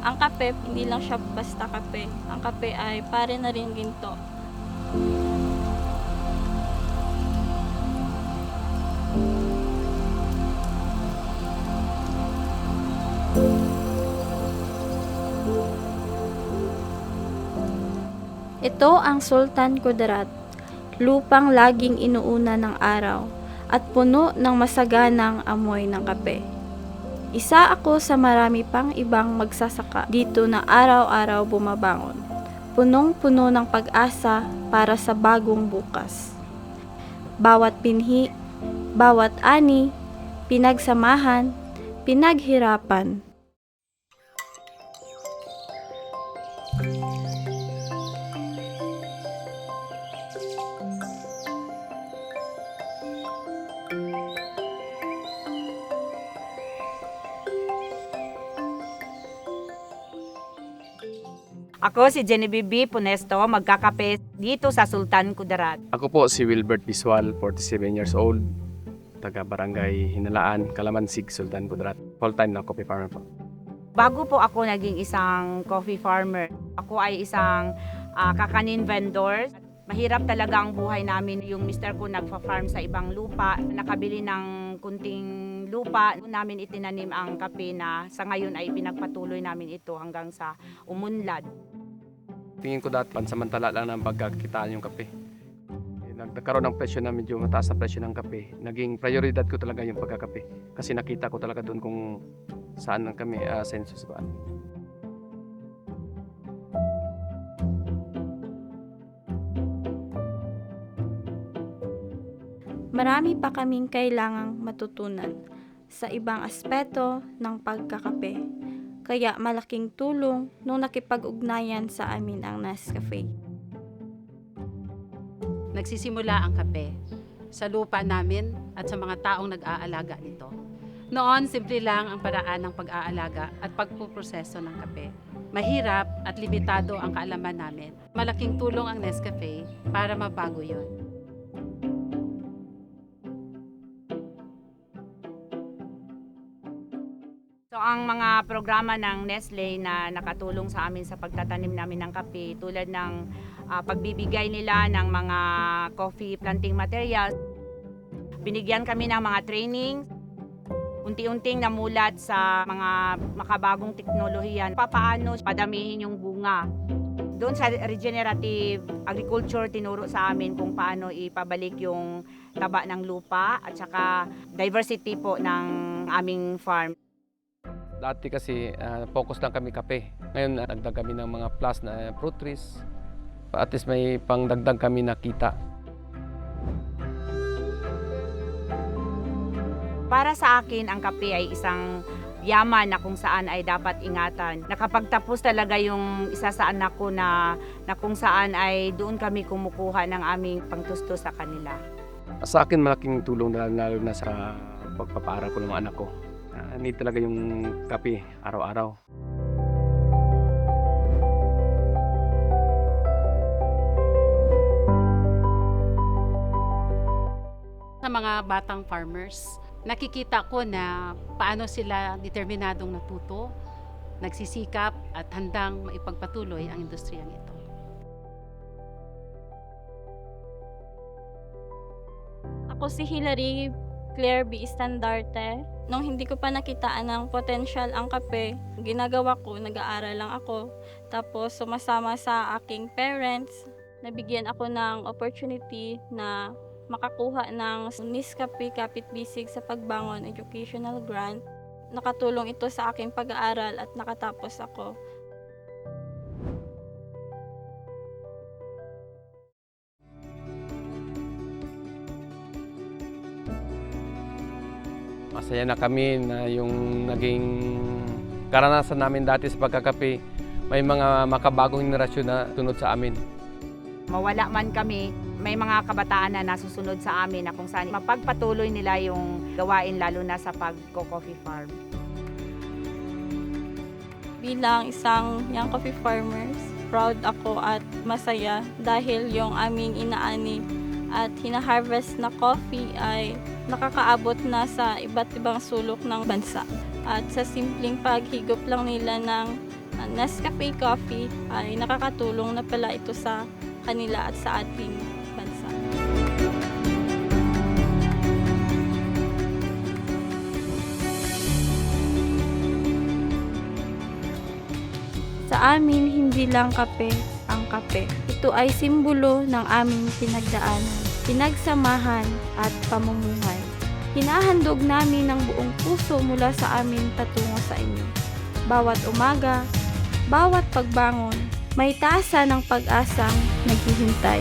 Ang kape, hindi lang siya basta kape. Ang kape ay pare na rin ginto. Ito ang Sultan Kudarat, lupang laging inuuna ng araw at puno ng masaganang amoy ng kape. Isa ako sa marami pang ibang magsasaka dito na araw-araw bumabangon, punong-puno ng pag-asa para sa bagong bukas. Bawat binhi, bawat ani, pinagsamahan, pinaghirapan. Ako si Genevieve Punesto, magkakape dito sa Sultan Kudarat. Ako po si Wilbert Visual, 47 years old, taga Barangay Hinalaan, Kalamansig, Sultan Kudarat. Full-time na coffee farmer po. Bago po ako naging isang coffee farmer, ako ay isang kakanin vendor. Mahirap talaga ang buhay namin. Yung mister ko nagfa-farm sa ibang lupa, nakabili ng kunting lupa. Doon namin itinanim ang kape na sa ngayon ay pinagpatuloy namin ito hanggang sa umunlad. Tingin ko dati pansamantala lang ng pagkakitaan yung kape. Nagkaroon ng presyo na medyo mataas na presyo ng kape. Naging prioridad ko talaga yung pagkakape. Kasi nakita ko talaga doon kung saan kami census ba. Marami pa kaming kailangang matutunan sa ibang aspeto ng pagkakape. Kaya malaking tulong nung nakipag-ugnayan sa amin ang Nescafe. Nagsisimula ang kape sa lupa namin at sa mga taong nag-aalaga nito. Noon, simple lang ang paraan ng pag-aalaga at pagpuproseso ng kape. Mahirap at limitado ang kaalaman namin. Malaking tulong ang Nescafe para mabago yun. So ang mga programa ng Nestle na nakatulong sa amin sa pagtatanim namin ng kape tulad ng pagbibigay nila ng mga coffee planting materials. Binigyan kami ng mga training, unti-unting namulat sa mga makabagong teknolohiya. Paano padamihin yung bunga. Doon sa regenerative agriculture, tinuro sa amin kung paano ipabalik yung taba ng lupa at saka diversity po ng aming farm. Dati kasi focus lang kami kape. Ngayon nagdagdag kami ng mga plus na fruit trees. At least may pangdagdag kami nakita. Para sa akin, ang kape ay isang yaman na kung saan ay dapat ingatan. Nakapagtapos talaga yung isa sa anak ko na kung saan ay doon kami kumukuha ng aming pangtusto sa kanila. Sa akin malaking tulong lalo na sa pagpapaaral ko ng mga anak ko. Need talaga yung kape araw-araw. Sa mga batang farmers, nakikita ko na paano sila determinadong natuto, nagsisikap at handang maipagpatuloy ang industriyang ito. Ako si Hilary Claire B. Standarte. Nung hindi ko pa nakitaan ng potential ang kape, ginagawa ko, nag-aaral lang ako. Tapos sumasama sa aking parents, nabigyan ako ng opportunity na makakuha ng Nescafe Kapit Bisig sa Pagbangon Educational Grant. Nakatulong ito sa aking pag-aaral at nakatapos ako. Masaya na kami na yung naging karanasan namin dati sa pagkakape, may mga makabagong henerasyon na sunod sa amin. Mawala man kami, may mga kabataan na nasusunod sa amin na kung saan mapagpatuloy nila yung gawain lalo na sa pagko-coffee farm. Bilang isang young coffee farmers, proud ako at masaya dahil yung aming inaani at hina-harvest na coffee ay nakakaabot na sa iba't ibang sulok ng bansa. At sa simpleng paghigop lang nila ng Nescafe Coffee ay nakakatulong na pala ito sa kanila at sa ating bansa. Sa amin, hindi lang kape ang kape. Ito ay simbolo ng aming pinagdaanan, pinagsamahan at pamumuhay. Hinahandog namin ng buong puso mula sa amin patungo sa inyo. Bawat umaga, bawat pagbangon, may tasa ng pag-asang naghihintay.